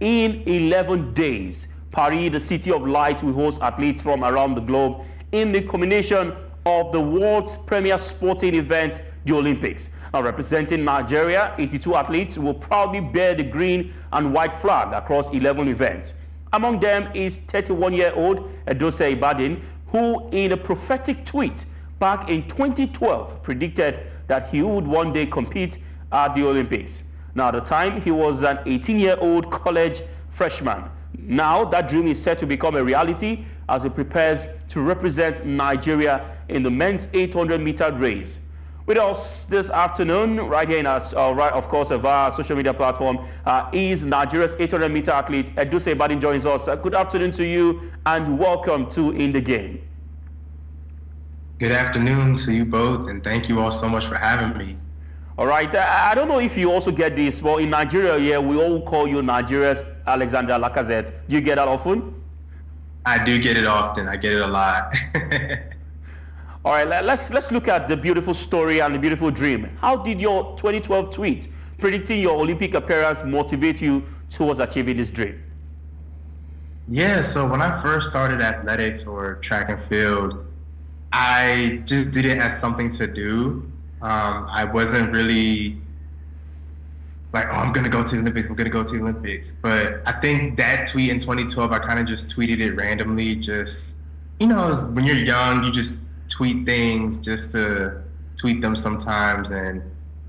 In 11 days, Paris, the city of light, will host athletes from around the globe in the culmination of the world's premier sporting event, the Olympics. Now, representing Nigeria, 82 athletes will proudly bear the green and white flag across 11 events. Among them is 31-year-old Edose Ibadin, who in a prophetic tweet back in 2012 predicted that he would one day compete at the Olympics. Now, at the time, he was an 18-year-old college freshman. Now, that dream is set to become a reality as he prepares to represent Nigeria in the men's 800-meter race. With us this afternoon, right here in our, of course, of our social media platform, is Nigeria's 800-meter athlete, Edose Ibadin joins us. Good afternoon to you and welcome to In the Game. Good afternoon to you both, and thank you all so much for having me. All right, I don't know if you also get this, but in Nigeria, yeah, we all call you Nigeria's Alexander Lacazette. Do you get that often? I do get it often. I get it a lot. All right, let's look at the beautiful story and the beautiful dream. How did your 2012 tweet predicting your Olympic appearance motivate you towards achieving this dream? Yeah, so when I first started athletics or track and field, I just did it as something to do. I wasn't really like, oh, I'm going to go to the Olympics, I'm going to go to the Olympics. But I think that tweet in 2012, I kind of just tweeted it randomly. Just, when you're young, you just tweet things just to tweet them sometimes. And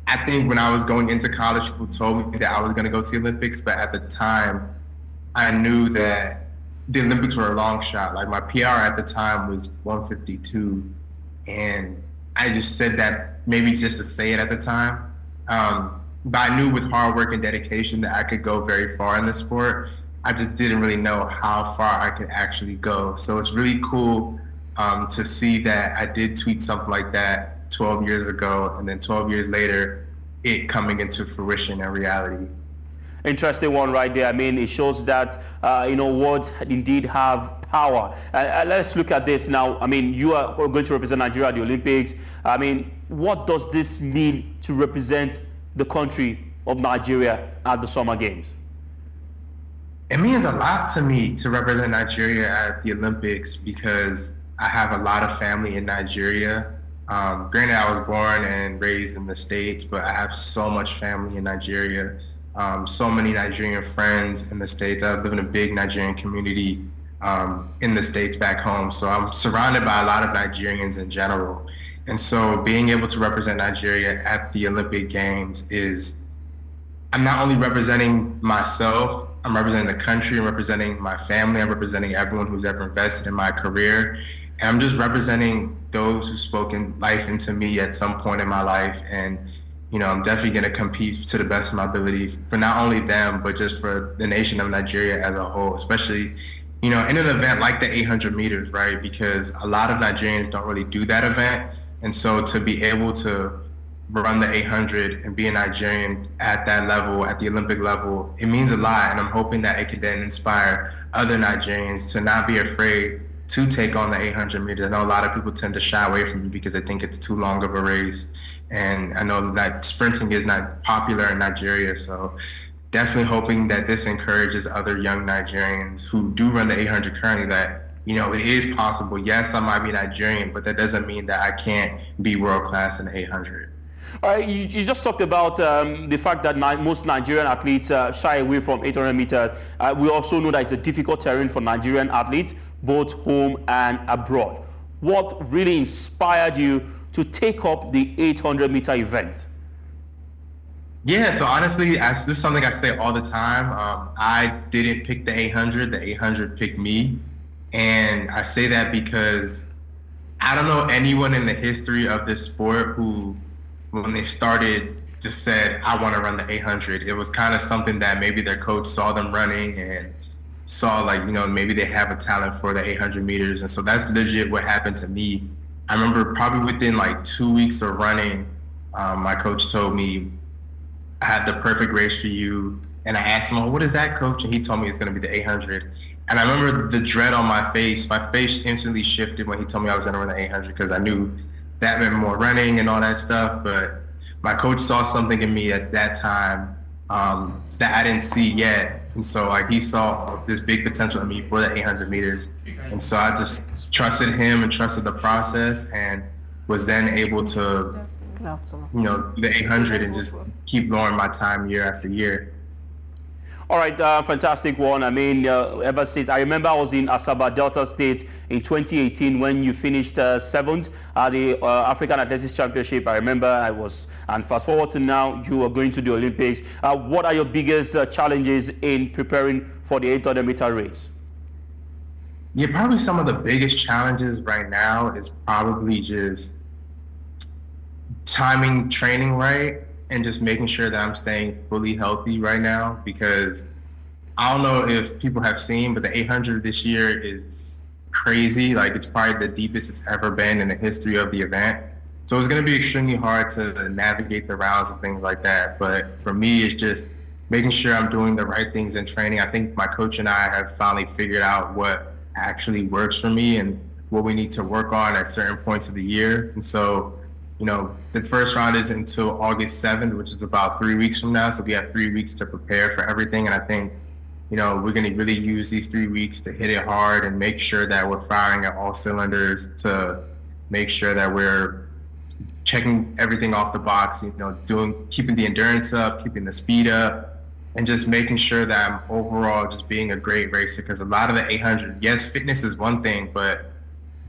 I think when I was going into college, people told me that I was going to go to the Olympics. But at the time, I knew that the Olympics were a long shot. Like my PR at the time was 152. And I just said that maybe just to say it at the time. But I knew with hard work and dedication that I could go very far in the sport. I just didn't really know how far I could actually go. So it's really cool to see that I did tweet something like that 12 years ago, and then 12 years later, it coming into fruition and reality. Interesting one right there. I mean, it shows that, words indeed have power. Let's look at this now. I mean, you are going to represent Nigeria at the Olympics. I mean, what does this mean to represent the country of Nigeria at the Summer Games? It means a lot to me to represent Nigeria at the Olympics because I have a lot of family in Nigeria. Granted, I was born and raised in the States, but I have so much family in Nigeria. So many Nigerian friends in the States. I live in a big Nigerian community in the States back home. So I'm surrounded by a lot of Nigerians in general. And so being able to represent Nigeria at the Olympic Games I'm not only representing myself, I'm representing the country, I'm representing my family, I'm representing everyone who's ever invested in my career. And I'm just representing those who've spoken life into me at some point in my life. And I'm definitely going to compete to the best of my ability for not only them, but just for the nation of Nigeria as a whole, especially, in an event like the 800 meters, right? Because a lot of Nigerians don't really do that event. And so to be able to run the 800 and be a Nigerian at that level, at the Olympic level, it means a lot. And I'm hoping that it can then inspire other Nigerians to not be afraid to take on the 800 meters. I know a lot of people tend to shy away from it because they think it's too long of a race. And I know that sprinting is not popular in Nigeria. So definitely hoping that this encourages other young Nigerians who do run the 800 currently that, it is possible. Yes, I might be Nigerian, but that doesn't mean that I can't be world class in the 800. All right, you just talked about the fact that most Nigerian athletes shy away from 800 meters. We also know that it's a difficult terrain for Nigerian athletes, both home and abroad. What really inspired you to take up the 800-meter event? Yeah, so honestly, this is something I say all the time. I didn't pick the 800, the 800 picked me. And I say that because I don't know anyone in the history of this sport who, when they started, just said, I want to run the 800. It was kind of something that maybe their coach saw them running and saw maybe they have a talent for the 800 meters. And so that's legit what happened to me. I remember probably within 2 weeks of running, my coach told me, I had the perfect race for you. And I asked him, oh, what is that, coach? And he told me it's going to be the 800. And I remember the dread on my face. My face instantly shifted when he told me I was going to run the 800 because I knew that meant more running and all that stuff. But my coach saw something in me at that time that I didn't see yet. And so like he saw this big potential in me for the 800 meters. And so I just trusted him and trusted the process, and was then able to, do the 800 and just keep lowering my time year after year. All right, fantastic one. I mean, ever since, I remember I was in Asaba, Delta State in 2018 when you finished 7th at the African Athletics Championship. I remember and fast forward to now, you are going to the Olympics. What are your biggest challenges in preparing for the 800-meter race? Yeah, probably some of the biggest challenges right now is probably just timing training right, and just making sure that I'm staying fully healthy right now, because I don't know if people have seen, but the 800 this year is crazy. Like, it's probably the deepest it's ever been in the history of the event. So it's going to be extremely hard to navigate the rounds and things like that. But for me, it's just making sure I'm doing the right things in training. I think my coach and I have finally figured out what actually works for me and what we need to work on at certain points of the year. And so, the first round is until August 7th, which is about 3 weeks from now. So we have 3 weeks to prepare for everything. And I think, we're going to really use these 3 weeks to hit it hard and make sure that we're firing at all cylinders, to make sure that we're checking everything off the box, keeping the endurance up, keeping the speed up, and just making sure that I'm overall just being a great racer. Because a lot of the 800, yes, fitness is one thing, but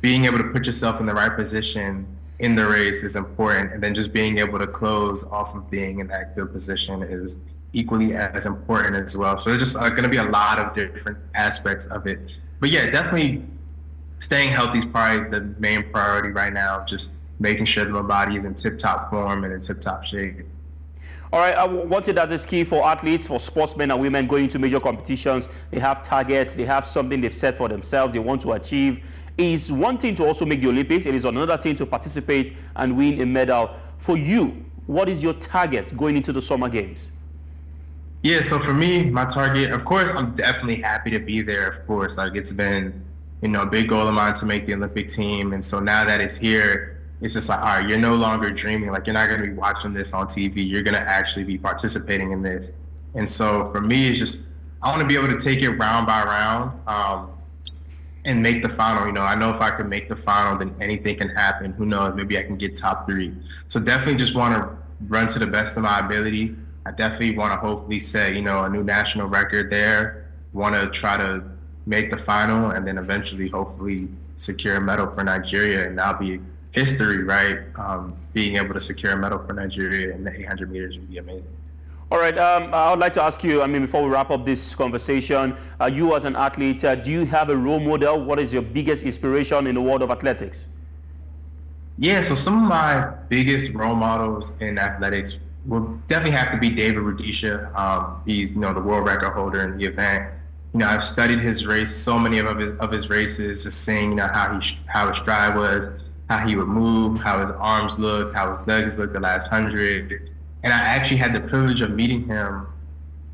being able to put yourself in the right position in the race is important, and then just being able to close off of being in that good position is equally as important as well. So there's just going to be a lot of different aspects of it. But yeah, definitely staying healthy is probably the main priority right now, just making sure that my body is in tip-top form and in tip-top shape. All right, one thing that is key for athletes, for sportsmen and women going into major competitions, they have targets, they have something they've set for themselves, they want to achieve. Is one thing to also make the Olympics, it is another thing to participate and win a medal. For you, what is your target going into the Summer Games? Yeah, so for me, my target, of course, I'm definitely happy to be there, of course. Like, it's been, a big goal of mine to make the Olympic team. And so now that it's here, it's just like, all right, you're no longer dreaming. Like, you're not going to be watching this on TV. You're going to actually be participating in this. And so for me, it's just, I want to be able to take it round by round. And make the final. I know if I can make the final, then anything can happen. Who knows? Maybe I can get top 3. So definitely just want to run to the best of my ability. I definitely want to hopefully set, a new national record there. Want to try to make the final, and then eventually, hopefully, secure a medal for Nigeria, and that'll be history, right? Being able to secure a medal for Nigeria in the 800 meters would be amazing. All right, I would like to ask you, before we wrap up this conversation, you as an athlete, do you have a role model? What is your biggest inspiration in the world of athletics? Yeah, so some of my biggest role models in athletics will definitely have to be David Rudisha. He's, the world record holder in the event. I've studied his race, so many of his races, just seeing, how his stride was, how he would move, how his arms looked, how his legs looked the last 100. And I actually had the privilege of meeting him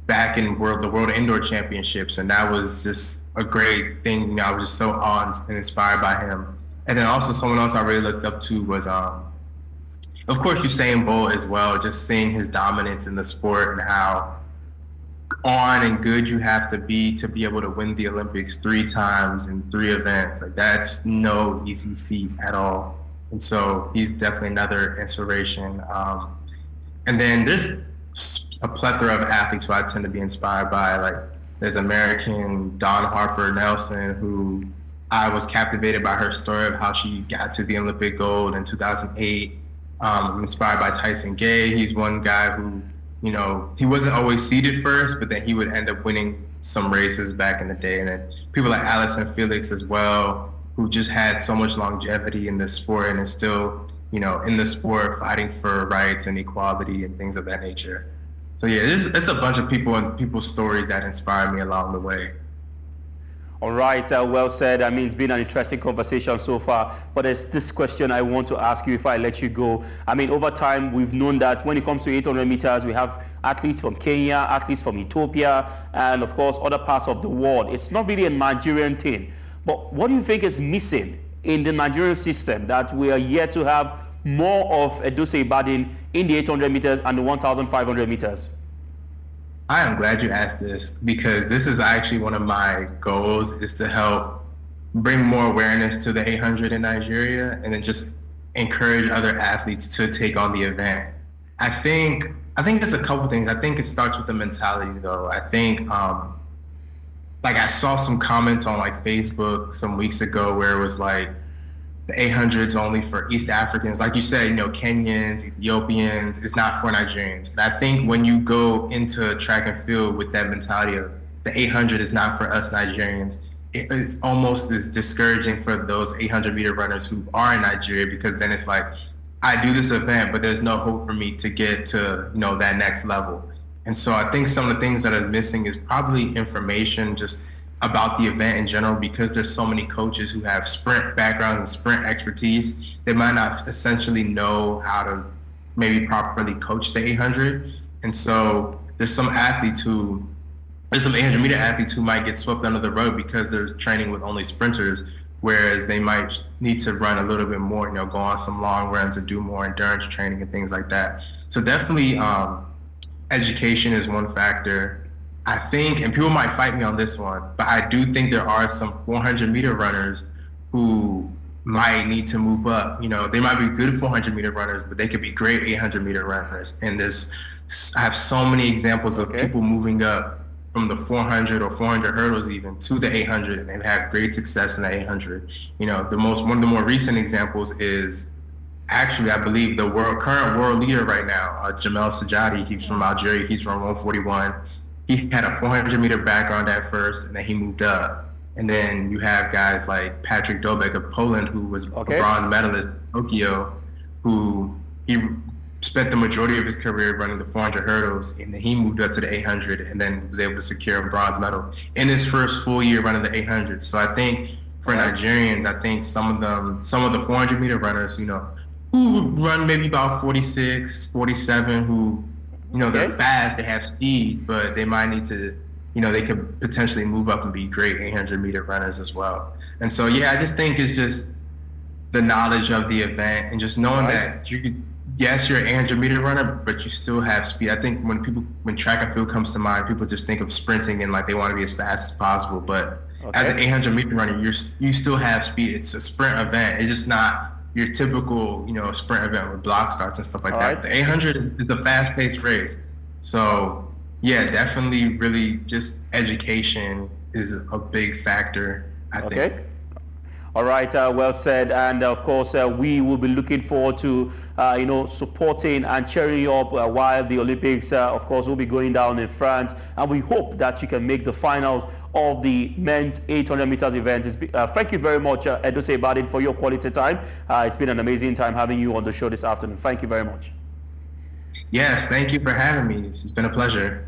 back in the World Indoor Championships, and that was just a great thing. I was just so awed and inspired by him. And then also someone else I really looked up to was, of course, Usain Bolt as well. Just seeing his dominance in the sport and how on and good you have to be able to win the Olympics 3 times in 3 events. Like, that's no easy feat at all. And so he's definitely another inspiration. And then there's a plethora of athletes who I tend to be inspired by. Like, there's American Dawn Harper Nelson, who I was captivated by her story of how she got to the Olympic gold in 2008. I'm inspired by Tyson Gay. He's one guy who, he wasn't always seeded first, but then he would end up winning some races back in the day. And then people like Allison Felix as well, who just had so much longevity in the sport and is still, in the sport fighting for rights and equality and things of that nature. So yeah, it's a bunch of people and people's stories that inspire me along the way. All right, well said. It's been an interesting conversation so far, but there's this question I want to ask you if I let you go. Over time, we've known that when it comes to 800 meters, we have athletes from Kenya, athletes from Ethiopia, and of course, other parts of the world. It's not really a Nigerian thing, but what do you think is missing in the Nigerian system that we are yet to have more of Edose Ibadin in the 800 meters and the 1,500 meters? I am glad you asked this because this is actually one of my goals is to help bring more awareness to the 800 in Nigeria and then just encourage other athletes to take on the event. I think I think it's a couple things. I think it starts with the mentality though. I think like I saw some comments on like Facebook some weeks ago where it was like the 800's only for East Africans. Like you said, Kenyans, Ethiopians, it's not for Nigerians. And I think when you go into track and field with that mentality of the 800 is not for us Nigerians, it's almost as discouraging for those 800-meter runners who are in Nigeria because then it's like, I do this event, but there's no hope for me to get to, that next level. And so I think some of the things that are missing is probably information just about the event in general, because there's so many coaches who have sprint backgrounds and sprint expertise. They might not essentially know how to maybe properly coach the 800. And so there's some 800-meter athletes who might get swept under the rug because they're training with only sprinters, whereas they might need to run a little bit more, go on some long runs and do more endurance training and things like that. So definitely education is one factor. I think, and people might fight me on this one, but I do think there are some 400-meter runners who might need to move up. They might be good 400-meter runners, but they could be great 800-meter runners. And I have so many examples of people moving up from the 400 or 400 hurdles even to the 800, and they've had great success in the 800. One of the more recent examples is actually, I believe, the current world leader right now, Jamel Sajadi. He's from Algeria. He's from 141. He had a 400-meter background at first, and then he moved up. And then you have guys like Patrick Dobek of Poland, who was a bronze medalist in Tokyo, who he spent the majority of his career running the 400 hurdles, and then he moved up to the 800 and then was able to secure a bronze medal in his first full year running the 800. So I think for Nigerians, I think some of the 400-meter runners, who run maybe about 46, 47, who they're fast, they have speed, but they might need to, they could potentially move up and be great 800-meter runners as well. And so, I just think it's just the knowledge of the event and just knowing that you could, yes, you're an 800-meter runner, but you still have speed. I think when track and field comes to mind, people just think of sprinting and like they want to be as fast as possible. But as an 800-meter runner, you still have speed. It's a sprint event. It's just not your typical, sprint event with block starts and stuff like that. The 800 is a fast-paced race. So, definitely really just education is a big factor, I think. All right, well said. And of course, we will be looking forward to, supporting and cheering you up while the Olympics, of course, will be going down in France. And we hope that you can make the finals of the men's 800 meters event. Thank you very much, Edose Ibadin, for your quality time. It's been an amazing time having you on the show this afternoon. Thank you very much. Yes, thank you for having me. It's been a pleasure.